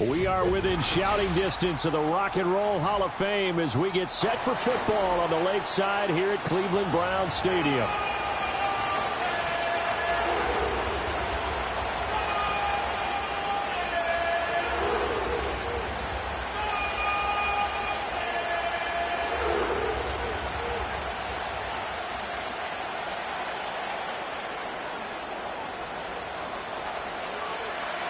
We are within shouting distance of the Rock and Roll Hall of Fame as we get set for football on the lakeside here at Cleveland Browns Stadium.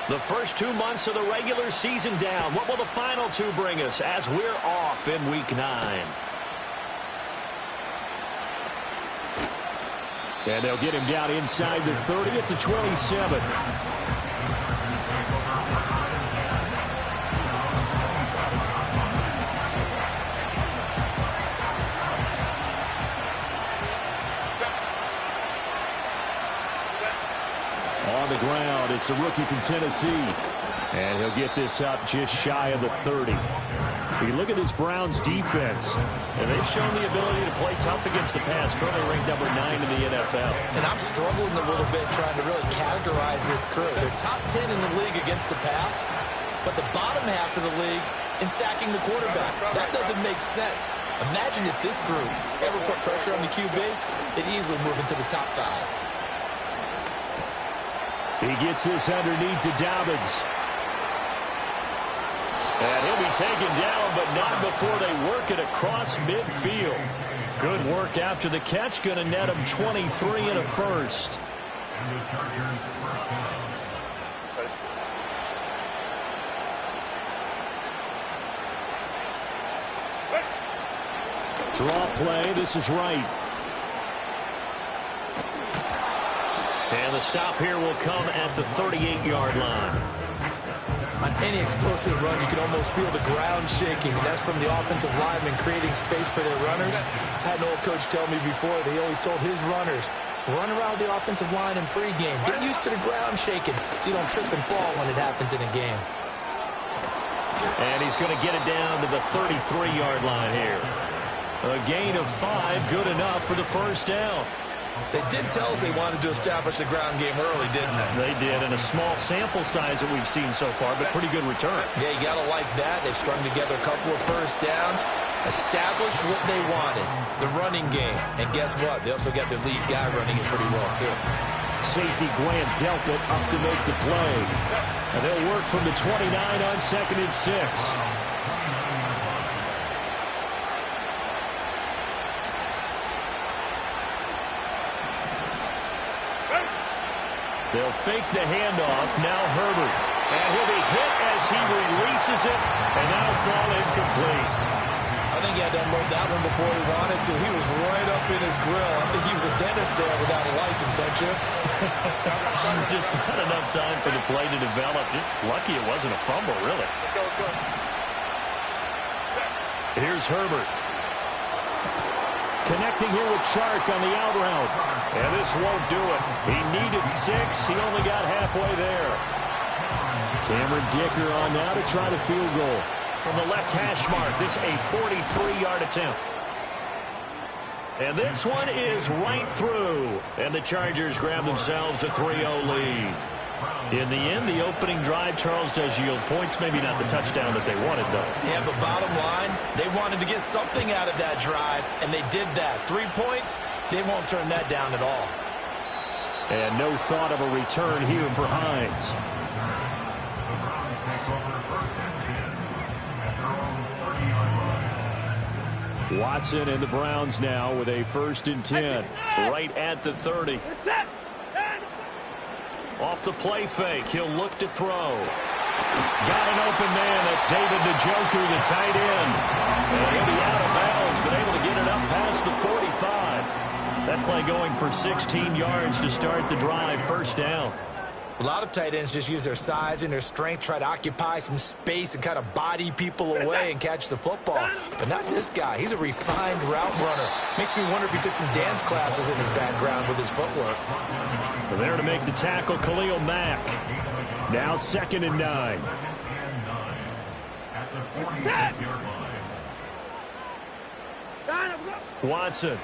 The first 2 months of the regular season down. What will the final 2 bring us as we're off in Week 9? And they'll get him down inside the 30 at the 27. On the ground, it's the rookie from Tennessee. And he'll get this up just shy of the 30. You look at this Browns defense, and they've shown the ability to play tough against the pass, currently ranked number 9 in the NFL. And I'm struggling a little bit trying to really categorize this crew. They're top 10 in the league against the pass, but the bottom half of the league in sacking the quarterback. That doesn't make sense. Imagine if this group ever put pressure on the QB, they'd easily move into the top 5. He gets this underneath to Dobbins. And he'll be taken down, but not before they work it across midfield. Good work after the catch. Going to net him 23 and a first. Draw play. This is right. And the stop here will come at the 38-yard line. On any explosive run, you can almost feel the ground shaking, and that's from the offensive linemen creating space for their runners. I had an old coach tell me before, they always told his runners, run around the offensive line in pregame. Get used to the ground shaking so you don't trip and fall when it happens in a game. And he's going to get it down to the 33-yard line here. A gain of 5, good enough for the first down. They did tell us they wanted to establish the ground game early, didn't they? They did, and a small sample size that we've seen so far, but pretty good return. Yeah, you got to like that. They've strung together a couple of first downs, established what they wanted, the running game. And guess what? They also got their lead guy running it pretty well, too. Safety Grant Delpit up to make the play. And they'll work from the 29 on 2nd and 6. They'll fake the handoff. Now Herbert. And he'll be hit as he releases it. And that'll fall incomplete. I think he had to unload that one before he wanted to. He was right up in his grill. I think he was a dentist there without a license, don't you? Just not enough time for the play to develop. Just lucky it wasn't a fumble, really. Here's Herbert. Connecting here with Chark on the out route. And this won't do it. He needed 6. He only got halfway there. Cameron Dicker on now to try the field goal. From the left hash mark, this a 43-yard attempt. And this one is right through. And the Chargers grab themselves a 3-0 lead. In the end, the opening drive, Charles, does yield points. Maybe not the touchdown that they wanted, though. Yeah, but bottom line, they wanted to get something out of that drive, and they did that. 3 points, they won't turn that down at all. And no thought of a return here for Hines. Watson and the Browns now with a 1st and 10. Right at the 30. Off the play fake, he'll look to throw. Got an open man. That's David Njoku, the tight end. And he'll be out of bounds, but able to get it up past the 45. That play going for 16 yards to start the drive. 1st down. A lot of tight ends just use their size and their strength, try to occupy some space and kind of body people away and catch the football. But not this guy. He's a refined route runner. Makes me wonder if he took some dance classes in his background with his footwork. There to make the tackle, Khalil Mack. Now 2nd and 9. Watson.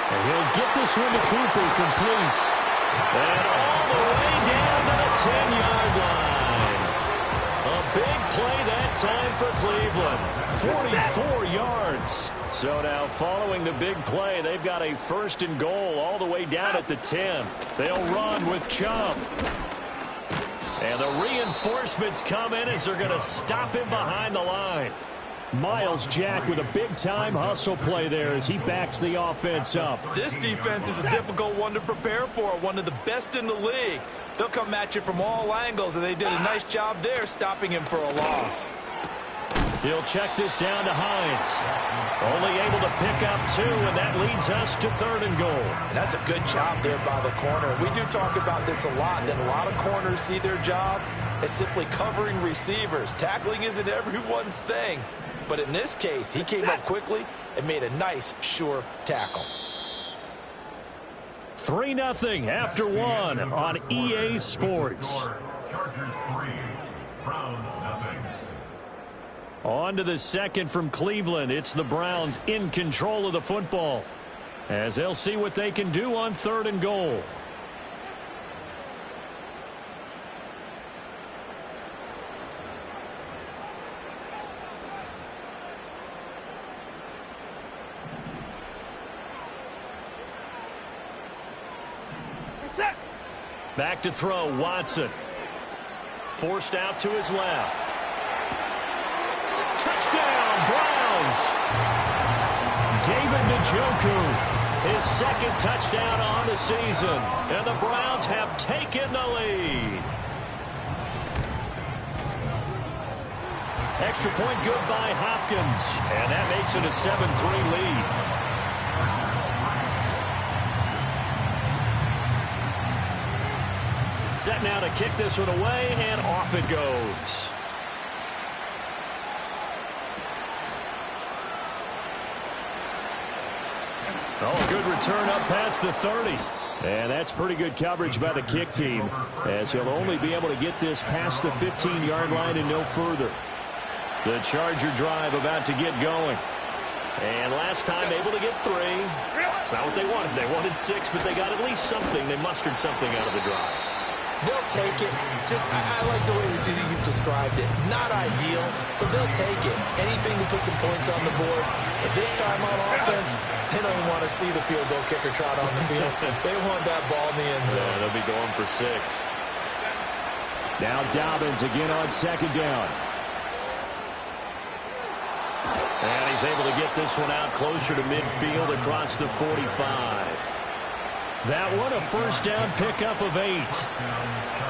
And he'll get this one to Cooper complete. And all the way down to the 10-yard line. A big play that time for Cleveland. 44 yards. So now following the big play, they've got a 1st and goal all the way down at the 10. They'll run with Chubb. And the reinforcements come in as they're going to stop him behind the line. Miles Jack with a big-time hustle play there as he backs the offense up. This defense is a difficult one to prepare for, one of the best in the league. They'll come at you from all angles, and they did a nice job there stopping him for a loss. He'll check this down to Hines. Only able to pick up 2, and that leads us to 3rd and goal. And that's a good job there by the corner. We do talk about this a lot, that a lot of corners see their job as simply covering receivers. Tackling isn't everyone's thing. But in this case, he came up quickly and made a nice, sure tackle. 3-0 after 1 on EA Sports. Chargers 3, Browns 0. On to the second from Cleveland. It's the Browns in control of the football as they'll see what they can do on 3rd and goal. Back to throw, Watson. Forced out to his left. Touchdown, Browns! David Njoku, his 2nd touchdown on the season, and the Browns have taken the lead. Extra point good by Hopkins, and that makes it a 7-3 lead. Set now to kick this one away, and off it goes. Oh, good return up past the 30. And that's pretty good coverage by the kick team, as he'll only be able to get this past the 15-yard line and no further. The Charger drive about to get going. And last time able to get 3. It's not what they wanted. They wanted 6, but they got at least something. They mustered something out of the drive. They'll take it. I like the way you've described it. Not ideal, but they'll take it. Anything to put some points on the board. But this time on offense, they don't even want to see the field goal kicker trot on the field. They want that ball in the end zone. Yeah, they'll be going for 6. Now Dobbins again on 2nd down. And he's able to get this one out closer to midfield across the 45. That one a 1st down pickup of 8.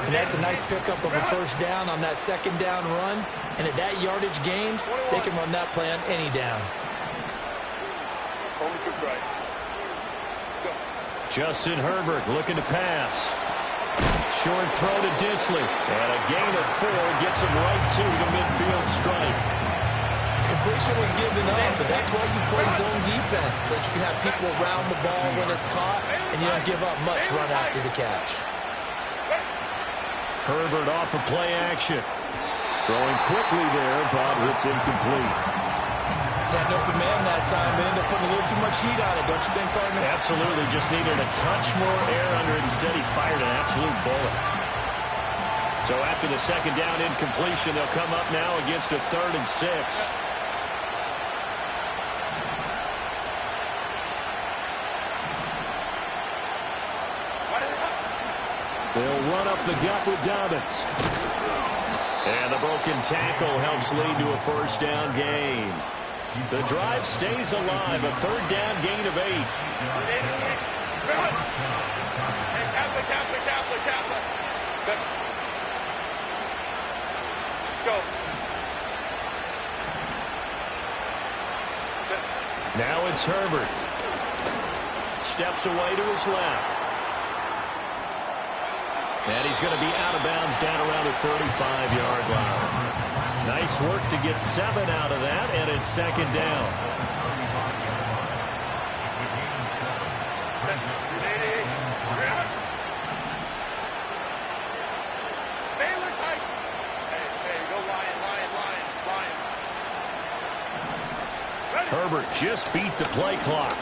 And that's a nice pickup of a 1st down on that 2nd down run. And at that yardage gained, they can run that play on any down. Justin Herbert looking to pass. Short throw to Disley. And a gain of 4 gets him right to the midfield stripe. Completion was given up, but that's why you play zone defense, so that you can have people around the ball when it's caught, and you don't give up much run after the catch. Herbert off of play action. Throwing quickly there, but it's incomplete. Had an open man that time, but ended up putting a little too much heat on it, don't you think, partner? Absolutely, just needed a touch more air under it. Instead, he fired an absolute bullet. So after the 2nd down incompletion, they'll come up now against a 3rd and 6. They'll run up the gut with Dobbins. And the broken tackle helps lead to a 1st down gain. The drive stays alive, a 3rd down gain of 8. Go. Now it's Herbert. Steps away to his left. And he's going to be out of bounds down around the 35-yard line. Nice work to get 7 out of that, and it's 2nd down. Herbert just beat the play clock.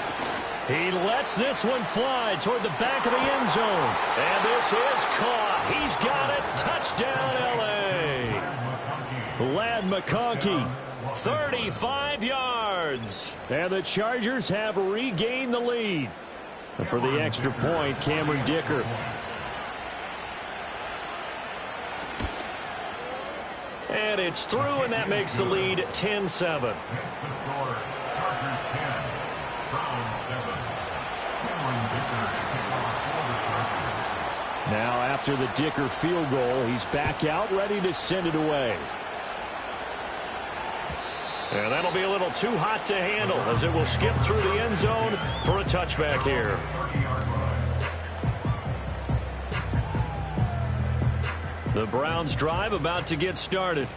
He lets this one fly toward the back of the end zone. And this is caught. He's got it. Touchdown, L.A. Lad McConkey, 35 yards. And the Chargers have regained the lead. And for the extra point, Cameron Dicker. And it's through, and that makes the lead 10-7. Now after the Dicker field goal, he's back out, ready to send it away. And that'll be a little too hot to handle as it will skip through the end zone for a touchback here. The Browns drive about to get started.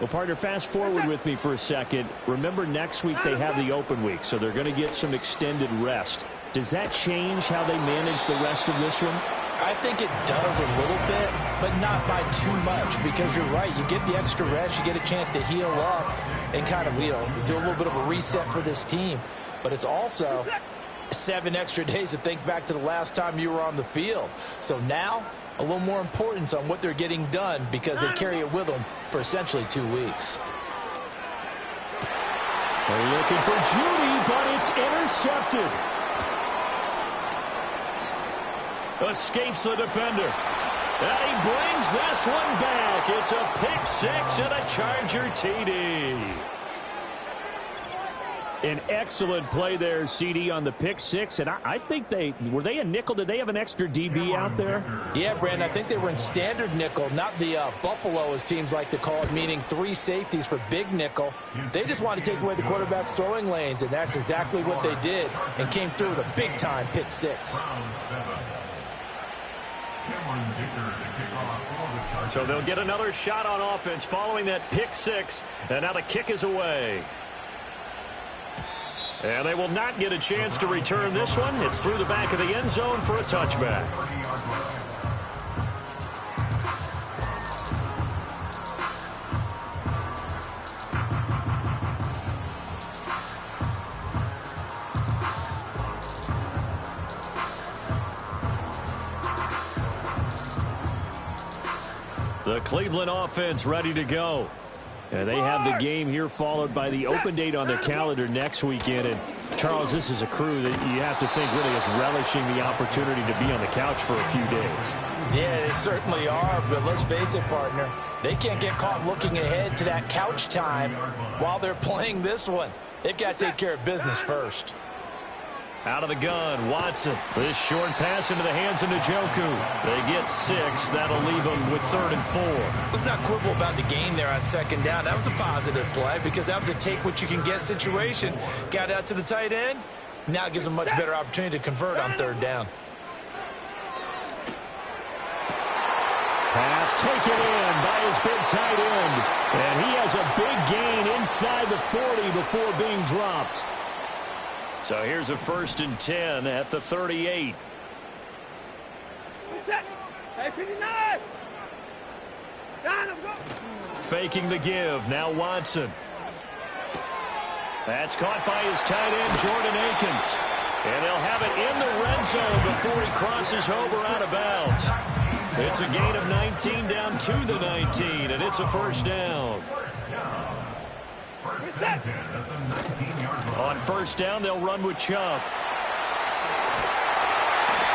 Well, partner, fast forward with me for a second. Remember, next week they have the open week, so they're going to get some extended rest. Does that change how they manage the rest of this one? I think it does a little bit, but not by too much, because you're right. You get the extra rest, you get a chance to heal up and kind of, do a little bit of a reset for this team. But it's also 7 extra days to think back to the last time you were on the field. So now, a little more importance on what they're getting done because they carry it with them for essentially 2 weeks. They're looking for Judy, but it's intercepted. Escapes the defender. And he brings this one back. It's a pick six and a Charger TD. An excellent play there, CD, on the pick six. And I think were they a nickel? Did they have an extra DB out there? Yeah, Brandon, I think they were in standard nickel, not the Buffalo, as teams like to call it, meaning 3 safeties for big nickel. They just wanted to take away the quarterback's throwing lanes, and that's exactly what they did and came through with a big-time pick six. So they'll get another shot on offense following that pick six, and now the kick is away. And they will not get a chance to return this one. It's through the back of the end zone for a touchback. The Cleveland offense ready to go. And they have the game here followed by the open date on their calendar next weekend. And, Charles, this is a crew that you have to think really is relishing the opportunity to be on the couch for a few days. Yeah, they certainly are, but let's face it, partner. They can't get caught looking ahead to that couch time while they're playing this one. They've got to take care of business first. Out of the gun, Watson. This short pass into the hands of Njoku. They get 6. That'll leave them with 3rd and 4. Let's not quibble about the gain there on 2nd down. That was a positive play because that was a take-what-you-can-get situation. Got out to the tight end. Now it gives them much better opportunity to convert on 3rd down. Pass taken in by his big tight end. And he has a big gain inside the 40 before being dropped. So here's a 1st and 10 at the 38. Faking the give. Now Watson. That's caught by his tight end, Jordan Akins. And they'll have it in the red zone before he crosses over out of bounds. It's a gain of 19 down to the 19, and it's a 1st down. On 1st down, they'll run with Chubb.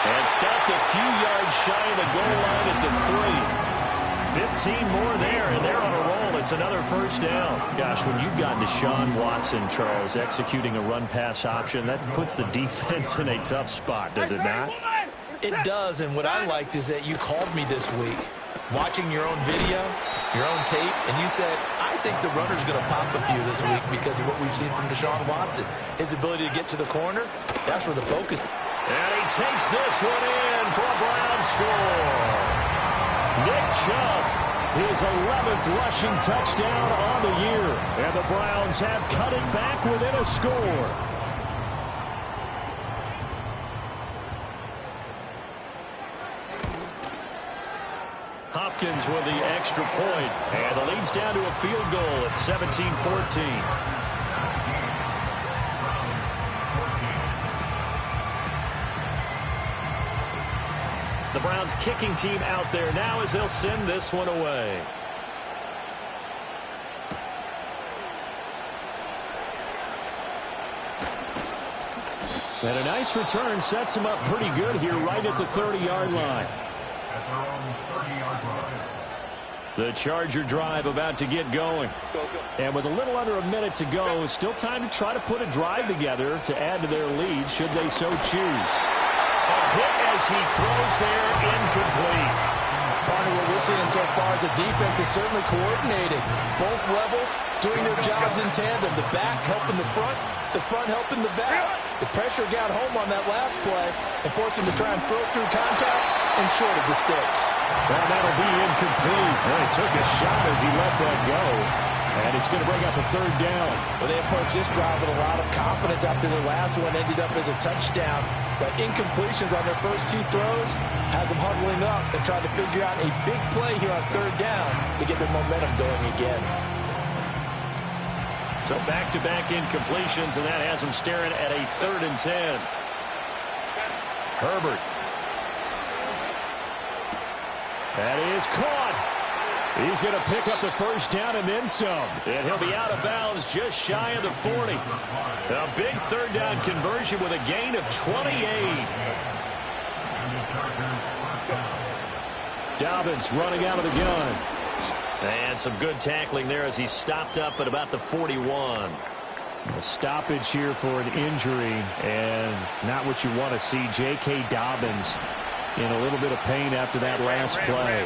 And stopped a few yards shy of the goal line at the 3. 15 more there, and they're on a roll. It's another 1st down. Gosh, when you've got Deshaun Watson, Charles, executing a run-pass option, that puts the defense in a tough spot, does it not? It does, and what I liked is that you called me this week, watching your own video, your own tape, and you said, I think the runner's going to pop a few this week because of what we've seen from Deshaun Watson. His ability to get to the corner, that's where the focus. And he takes this one in for a Brown score. Nick Chubb, his 11th rushing touchdown on the year. And the Browns have cut it back within a score. Hopkins with the extra point, and the lead's down to a field goal at 17-14. The Browns kicking team out there now as they'll send this one away. And a nice return sets him up pretty good here right at the 30-yard line. At their own 30-yard line. The Charger drive about to get going. And with a little under a minute to go, still time to try to put a drive together to add to their lead should they so choose. A hit as he throws there, incomplete. Partner, what we're seeing so far is the defense is certainly coordinated. Both levels doing their jobs in tandem. The back helping the front helping the back. The pressure got home on that last play and forced him to try and throw through contact and short of the sticks. Well, that'll be incomplete. Well, he took a shot as he let that go. And it's going to bring up a third down. Well, they approached this drive with a lot of confidence after their last one ended up as a touchdown. But incompletions on their first two throws has them huddling up and trying to figure out a big play here on third down to get their momentum going again. So back-to-back incompletions, and that has them staring at a 3rd and 10. Herbert. That is caught. He's going to pick up the first down and then some. And he'll be out of bounds just shy of the 40. A big third down conversion with a gain of 28. Dobbins running out of the gun. And some good tackling there as he stopped up at about the 41. A stoppage here for an injury, and not what you want to see. J.K. Dobbins in a little bit of pain after that last play.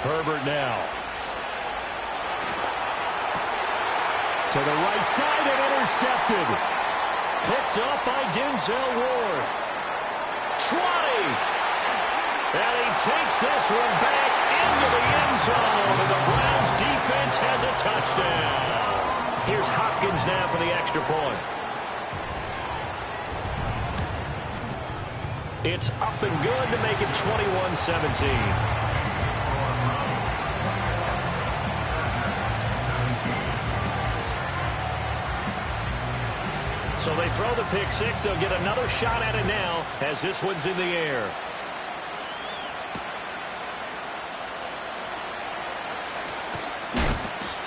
Herbert now. To the right side and intercepted. Picked up by Denzel Ward. 20. And he takes this one back into the end zone. And the Browns defense has a touchdown. Here's Hopkins now for the extra point. It's up and good to make it 21-17. So they throw the pick six. They'll get another shot at it now as this one's in the air.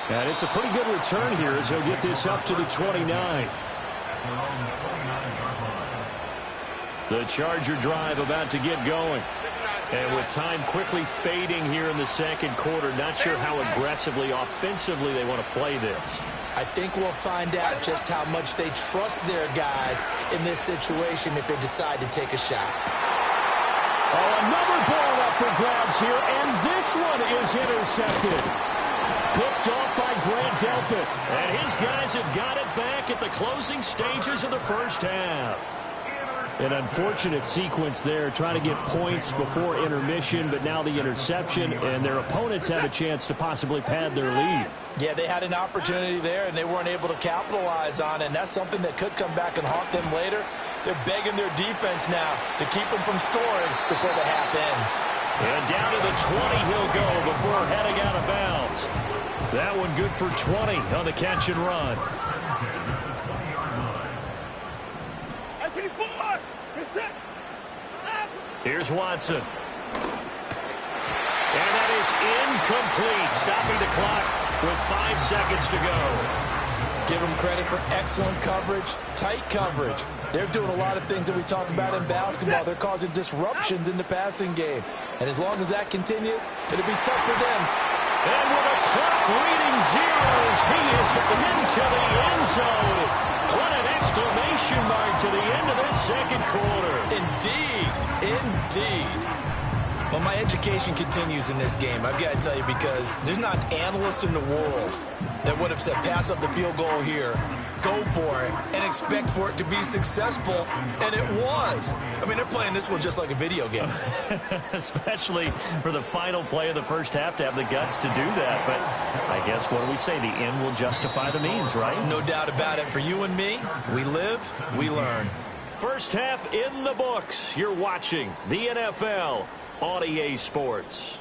And it's a pretty good return here as he'll get this up to the 29. The Charger drive about to get going. And with time quickly fading here in the second quarter, not sure how aggressively, offensively they want to play this. I think we'll find out just how much they trust their guys in this situation if they decide to take a shot. Oh, another ball up for grabs here, and this one is intercepted. Picked off by Grant Delpit. And his guys have got it back at the closing stages of the first half. An unfortunate sequence there, trying to get points before intermission, but now the interception, and their opponents have a chance to possibly pad their lead. Yeah, they had an opportunity there, and they weren't able to capitalize on it, and that's something that could come back and haunt them later. They're begging their defense now to keep them from scoring before the half ends. And down to the 20 he'll go before heading out of bounds. That one good for 20 on the catch and run. Here's Watson. And that is incomplete, stopping the clock with 5 seconds to go. Give them credit for excellent coverage, tight coverage. They're doing a lot of things that we talk about in basketball. They're causing disruptions in the passing game. And as long as that continues, it'll be tough for them. And with a clock reading zeros, he is into the end zone. What an exclamation mark to the end of this second quarter. Indeed. Indeed. Well, my education continues in this game, I've got to tell you, because there's not an analyst in the world that would have said pass up the field goal here, go for it, and expect for it to be successful, and it was. I mean, they're playing this one just like a video game. Especially for the final play of the first half to have the guts to do that. But I guess, what do we say? The end will justify the means, right? No doubt about it. For you and me, we live, we learn. First half in the books. You're watching the NFL on EA Sports.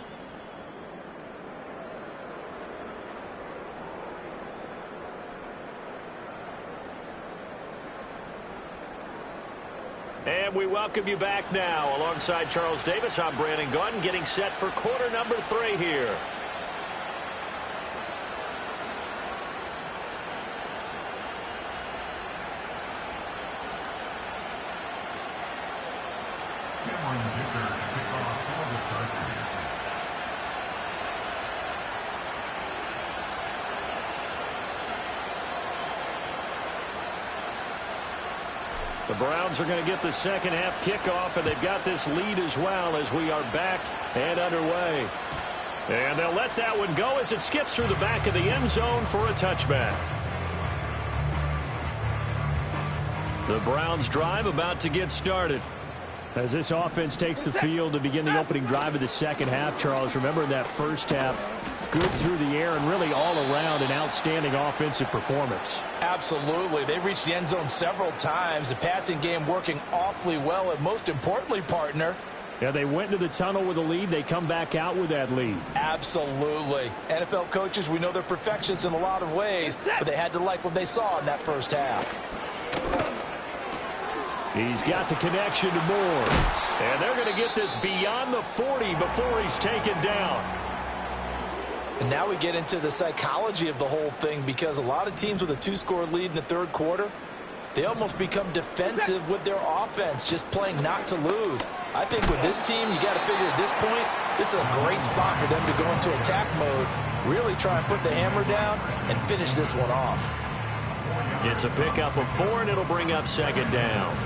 And we welcome you back now. Alongside Charles Davis, I'm Brandon Gunn, getting set for quarter number 3 here. The Browns are going to get the second half kickoff, and they've got this lead as well as we are back and underway. And they'll let that one go as it skips through the back of the end zone for a touchback. The Browns drive about to get started. As this offense takes the field to begin the opening drive of the second half, Charles, remember in that first half, good through the air and really all around an outstanding offensive performance. Absolutely. They reached the end zone several times. The passing game working awfully well, and most importantly, partner, yeah, they went into the tunnel with a lead. They come back out with that lead. Absolutely. NFL coaches, we know they're perfectionists in a lot of ways, but they had to like what they saw in that first half. He's got the connection to Moore. And they're going to get this beyond the 40 before he's taken down. And now we get into the psychology of the whole thing, because a lot of teams with a 2-score lead in the third quarter, they almost become defensive with their offense, just playing not to lose. I think with this team, you got to figure at this point, this is a great spot for them to go into attack mode, really try and put the hammer down and finish this one off. It's a pickup of 4, and it'll bring up second down.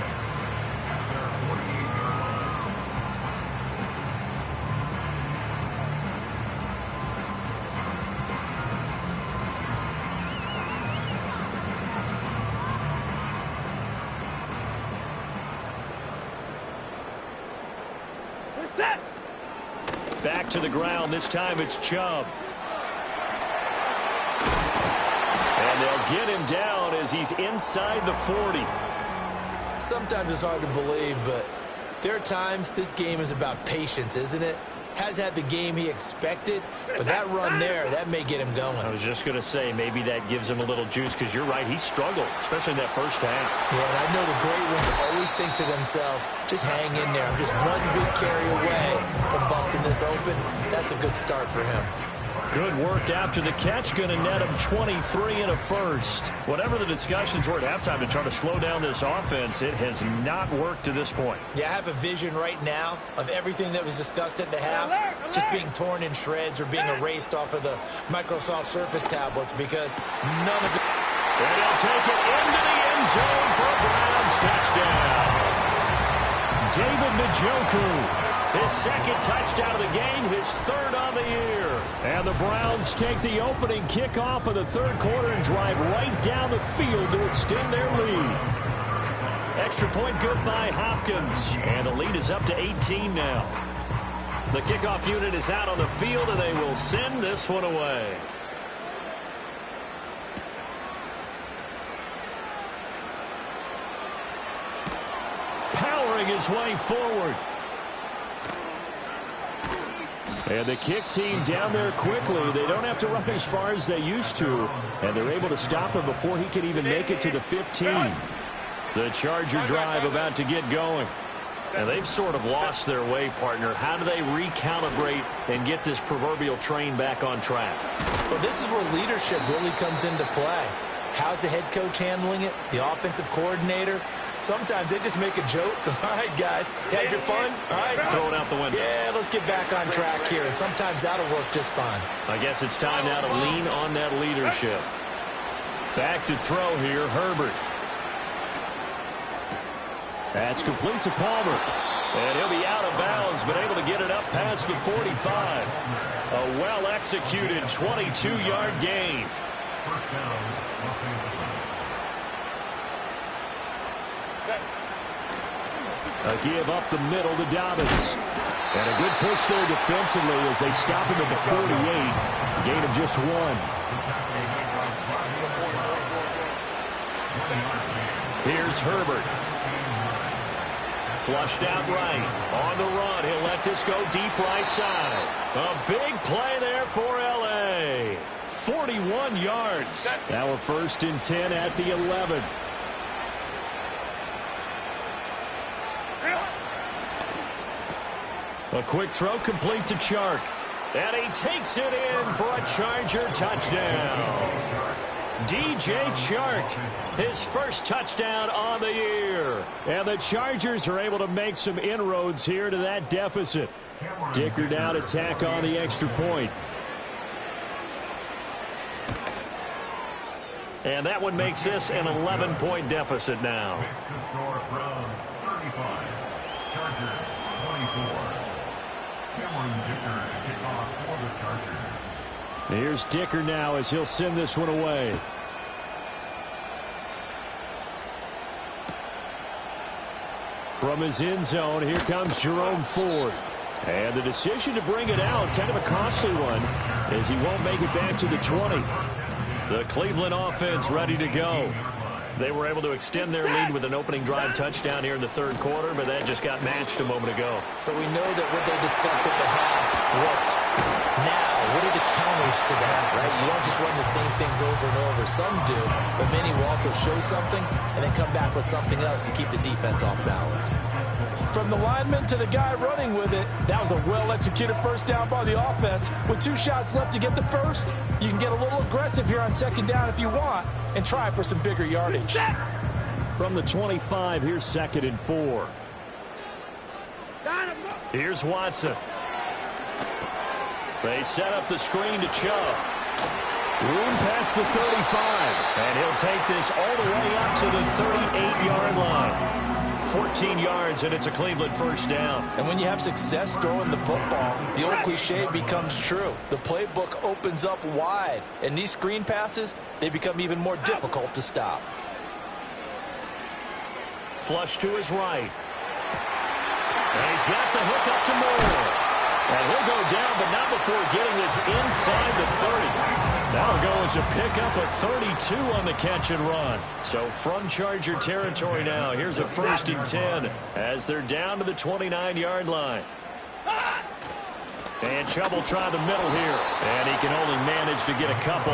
Back to the ground. This time it's Chubb. And they'll get him down as he's inside the 40. Sometimes it's hard to believe, but there are times this game is about patience, isn't it? Has had the game he expected, but that run there, that may get him going. I was just going to say, maybe that gives him a little juice, because you're right, he struggled, especially in that first half. Yeah, and I know the great ones always think to themselves, just hang in there. I'm just one big carry away from busting this open. That's a good start for him. Good work after the catch, going to net him 23 and a first. Whatever the discussions were at halftime to try to slow down this offense, it has not worked to this point. Yeah, I have a vision right now of everything that was discussed at the half just being torn in shreds or being erased off of the Microsoft Surface tablets, because none of it. And he'll take it into the end zone for a Browns touchdown. David Njoku. His second touchdown of the game, his third on the year. And the Browns take the opening kickoff of the third quarter and drive right down the field to extend their lead. Extra point good by Hopkins. And the lead is up to 18 now. The kickoff unit is out on the field, and they will send this one away. Powering his way forward. And the kick team down there quickly. They don't have to run as far as they used to. And they're able to stop him before he can even make it to the 15. The Charger drive about to get going. And they've sort of lost their way, partner. How do they recalibrate and get this proverbial train back on track? Well, this is where leadership really comes into play. How's the head coach handling it? The offensive coordinator? Sometimes they just make a joke. All right, guys, had your fun? All right. Throw it out the window. Yeah, let's get back on track here. And sometimes that'll work just fine. I guess it's time now to lean on that leadership. Back to throw here, Herbert. That's complete to Palmer. And he'll be out of bounds, but able to get it up past the 45. A well-executed 22-yard gain. First down, Los Angeles. A give up the middle to Dobbins. And a good push there defensively as they stop him at the 48. Gain of just 1. Here's Herbert. Flushed out right. On the run. He'll let this go deep right side. A big play there for L.A. 41 yards. Now a 1st and 10 at the 11. A quick throw complete to Chark. And he takes it in for a Charger touchdown. DJ Chark, his first touchdown on the year. And the Chargers are able to make some inroads here to that deficit. Dicker now to tack on the extra point. And that one makes this an 11-point deficit now. The score from 35. Chargers 24. Cameron Dicker to kick off for the Chargers. Here's Dicker now as he'll send this one away. From his end zone, here comes Jerome Ford. And the decision to bring it out, kind of a costly one, as he won't make it back to the 20. The Cleveland offense ready to go. They were able to extend their lead with an opening drive touchdown here in the third quarter, but that just got matched a moment ago. So we know that what they discussed at the half worked. Now, what are the counters to that, right? You don't just run the same things over and over. Some do, but many will also show something and then come back with something else to keep the defense off balance. From the lineman to the guy running with it, that was a well-executed first down by the offense. With 2 shots left to get the first, you can get a little aggressive here on second down if you want and try for some bigger yardage. From the 25, here's 2nd and 4. Here's Watson. They set up the screen to Chubb. Room past the 35. And he'll take this all the way up to the 38-yard line. 14 yards, and it's a Cleveland first down. And when you have success throwing the football, the old cliche becomes true. The playbook opens up wide, and these screen passes, they become even more difficult to stop. Flush to his right. And he's got the hook up to Moore. And he'll go down, but not before getting this inside the 30. That'll go as a pickup of 32 on the catch and run. So from Charger territory now, here's a 1st and 10 as they're down to the 29-yard line. And Chubb will try the middle here. And he can only manage to get a couple.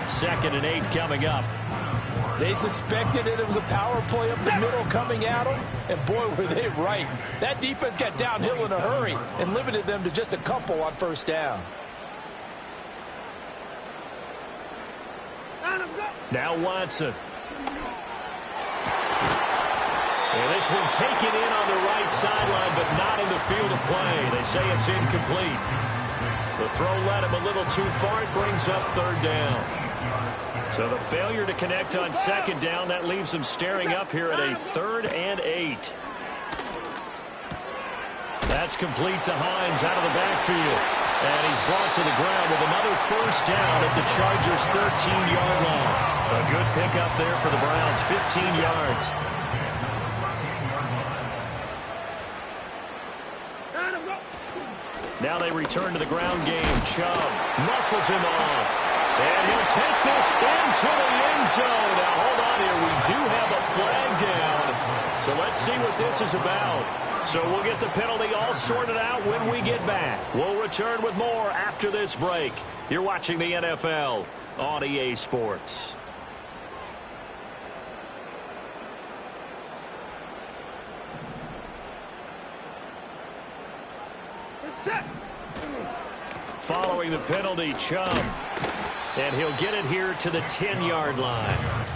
2nd and 8 coming up. They suspected it was a power play up the middle coming at them, and boy, were they right. That defense got downhill in a hurry and limited them to just a couple on first down. Now Watson. And this one taken in on the right sideline, but not in the field of play. They say it's incomplete. The throw led him a little too far. It brings up 3rd down. So the failure to connect on 2nd down, that leaves him staring up here at a 3rd and 8. That's complete to Hines out of the backfield. And he's brought to the ground with another first down at the Chargers' 13-yard line. A good pickup there for the Browns, 15 yards. Now they return to the ground game. Chubb muscles him off. And he'll take this into the end zone. Now, hold on here. We do have a flag down. So let's see what this is about. So we'll get the penalty all sorted out when we get back. We'll return with more after this break. You're watching the NFL on EA Sports. Following the penalty, Chubb. And he'll get it here to the 10-yard line.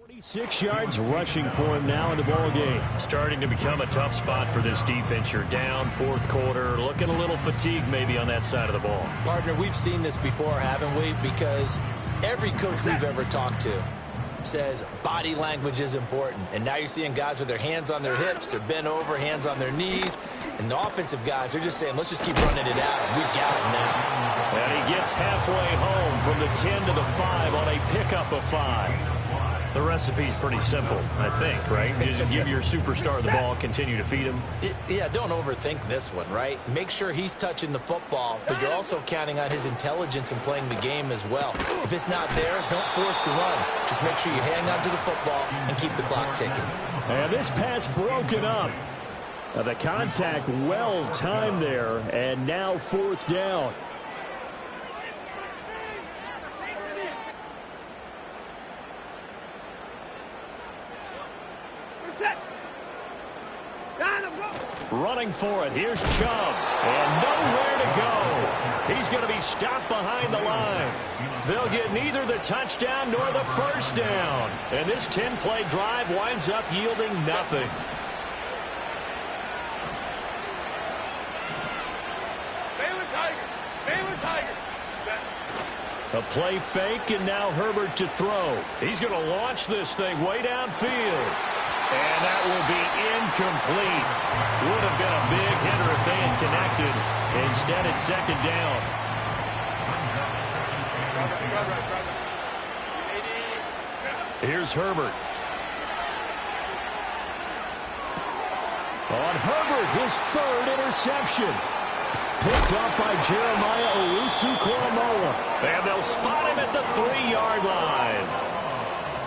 46 yards rushing for him now in the ball game. Starting to become a tough spot for this defense. You're down 4th quarter, looking a little fatigued maybe on that side of the ball. Partner, we've seen this before, haven't we? Because every coach we've ever talked to says body language is important. And now you're seeing guys with their hands on their hips, they're bent over, hands on their knees. And the offensive guys, they're just saying, let's just keep running it out. We've got him now. And he gets halfway home from the 10 to the 5 on a pickup of 5. The recipe's pretty simple, I think, right? You just give your superstar the ball, continue to feed him. Yeah, don't overthink this one, right? Make sure he's touching the football, but you're also counting on his intelligence in playing the game as well. If it's not there, don't force the run. Just make sure you hang on to the football and keep the clock ticking. And this pass broken up. The contact well timed there, and now 4th down. Running for it. Here's Chubb. And nowhere to go. He's going to be stopped behind the line. They'll get neither the touchdown nor the first down. And this 10-play drive winds up yielding nothing. A play fake, and now Herbert to throw. He's going to launch this thing way downfield. And that will be incomplete. Would have been a big hitter if they had connected. Instead, it's second down. Here's Herbert. On Herbert, his third interception. Picked up by Jeremiah Owusu-Koramoah. And they'll spot him at the 3-yard line.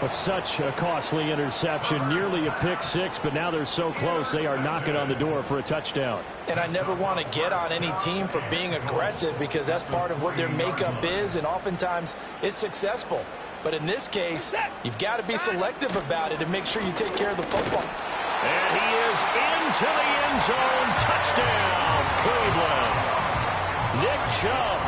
But such a costly interception, nearly a pick six, but now they're so close they are knocking on the door for a touchdown. And I never want to get on any team for being aggressive because that's part of what their makeup is, and oftentimes it's successful. But in this case, you've got to be selective about it and make sure you take care of the football. And he is into the end zone. Touchdown, Cleveland. Nick Chubb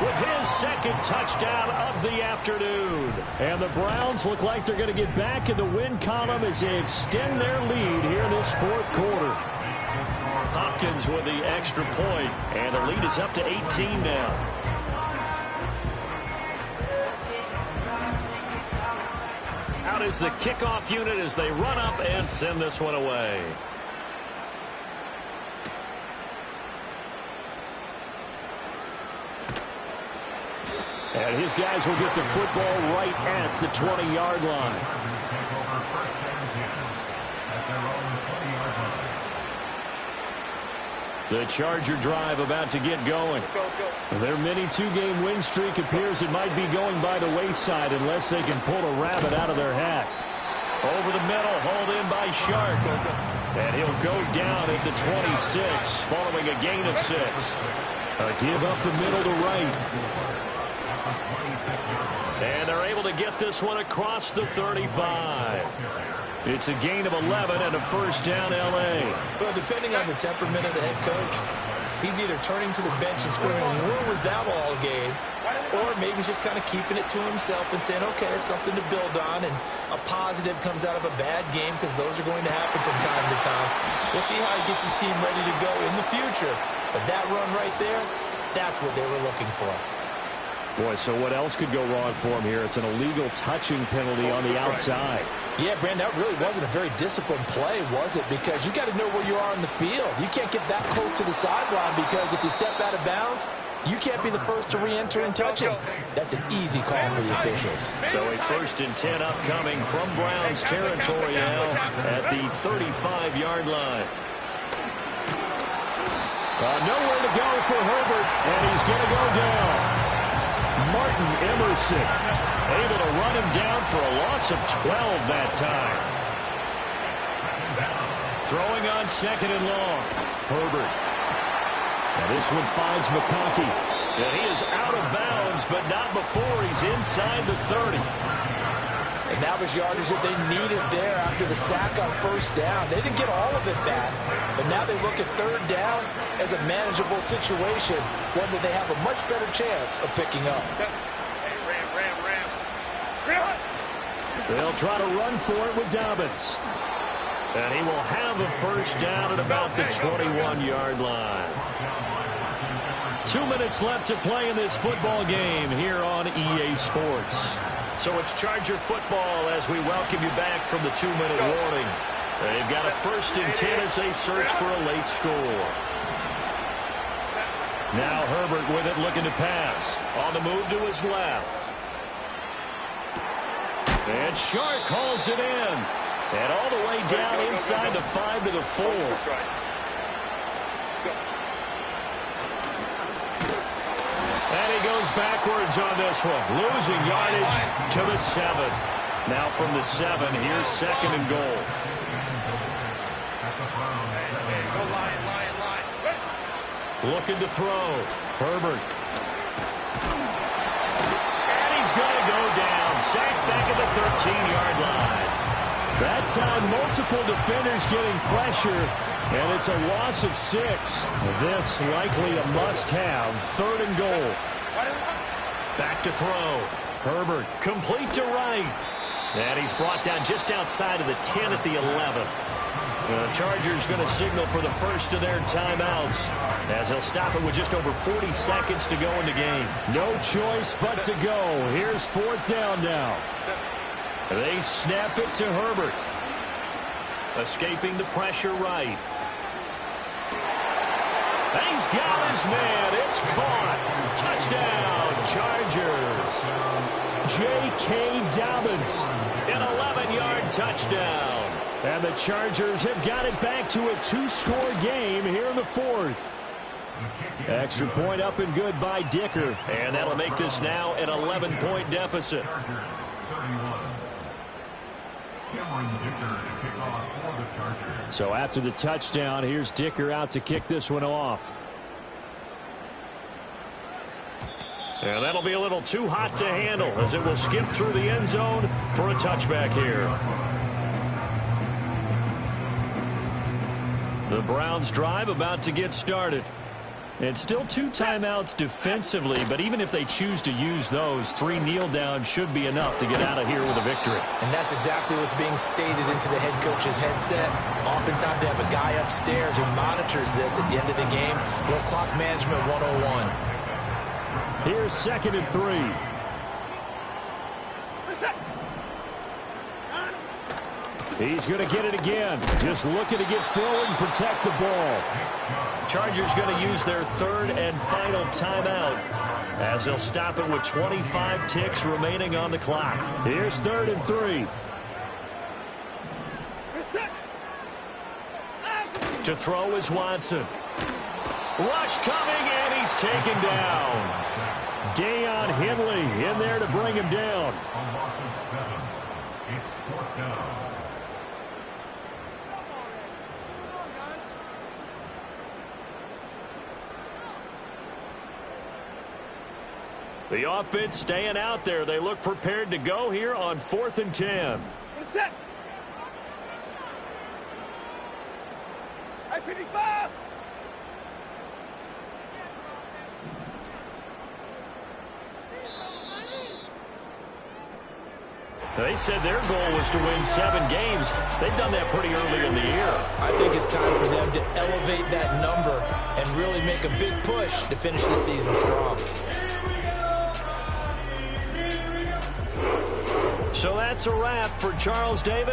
with his second touchdown of the afternoon. And the Browns look like they're going to get back in the win column as they extend their lead here in this fourth quarter. Hopkins with the extra point, and the lead is up to 18 now. Out is the kickoff unit as they run up and send this one away. And his guys will get the football right at the 20-yard line. The Charger drive about to get going. Their mini two-game win streak appears it might be going by the wayside unless they can pull a rabbit out of their hat. Over the middle, hauled in by Sharp. And he'll go down at the 26 following a gain of 6. A give up the middle to right. And they're able to get this one across the 35. It's a gain of 11 and a first down, L.A. Well, depending on the temperament of the head coach, he's either turning to the bench and screaming, where was that all game? Or maybe he's just kind of keeping it to himself and saying, okay, it's something to build on, and a positive comes out of a bad game because those are going to happen from time to time. We'll see how he gets his team ready to go in the future. But that run right there, that's what they were looking for. Boy, so what else could go wrong for him here? It's an illegal touching penalty on the outside. Yeah, Brandon, that really wasn't a very disciplined play, was it? Because you got to know where you are on the field. You can't get that close to the sideline because if you step out of bounds, you can't be the first to re-enter and touch it. That's an easy call for the officials. So a 1st and 10 upcoming from Browns territory now at the 35-yard line. Nowhere to go for Herbert, and he's going to go down. Martin Emerson able to run him down for a loss of 12 that time. Throwing on 2nd and long. Herbert. Now this one finds McConkey. And he is out of bounds, but not before he's inside the 30. And that was yardage that they needed there after the sack on first down. They didn't get all of it back, but now they look at 3rd down as a manageable situation, one that they have a much better chance of picking up. They'll try to run for it with Dobbins. And he will have a first down at about the 21-yard line. 2 minutes left to play in this football game here on EA Sports. So it's Charger football as we welcome you back from the 2-minute warning. They've got a 1st and 10 as they search for a late score. Now Herbert with it, looking to pass. On the move to his left. And Sharp calls it in. And all the way down inside the 5 to the 4. And he goes backwards on this one. Losing yardage to the 7. Now from the 7, here's 2nd and goal. Looking to throw. Herbert. And he's going to go down. Sacked back at the 13-yard line. That time, multiple defenders getting pressure. And it's a loss of 6. This likely a must-have. 3rd and goal. Back to throw. Herbert complete to right. And he's brought down just outside of the 10 at the 11. The Chargers going to signal for the first of their timeouts as they'll stop it with just over 40 seconds to go in the game. No choice but to go. Here's 4th down now. They snap it to Herbert. Escaping the pressure right. And he's got his man. It's caught. Touchdown, Chargers. J.K. Dobbins. An 11-yard touchdown. And the Chargers have got it back to a 2-score game here in the 4th. Extra point up and good by Dicker. And that'll make this now an 11-point deficit. So after the touchdown, here's Dicker out to kick this one off. And that'll be a little too hot to handle as it will skip through the end zone for a touchback here. The Browns drive about to get started. And still 2 timeouts defensively, but even if they choose to use those, 3 kneel downs should be enough to get out of here with a victory. And that's exactly what's being stated into the head coach's headset. Oftentimes they have a guy upstairs who monitors this at the end of the game. Little clock management 101. Here's 2nd and 3. He's going to get it again. Just looking to get forward and protect the ball. Chargers going to use their 3rd and final timeout as they'll stop it with 25 ticks remaining on the clock. Here's 3rd and 3. To throw is Watson. Rush coming, and he's taken down. Deion Henley in there to bring him down. A loss of 7. It's 4th down. The offense staying out there. They look prepared to go here on 4th and 10. They said their goal was to win 7 games. They've done that pretty early in the year. I think it's time for them to elevate that number and really make a big push to finish the season strong. So that's a wrap for Charles Davis.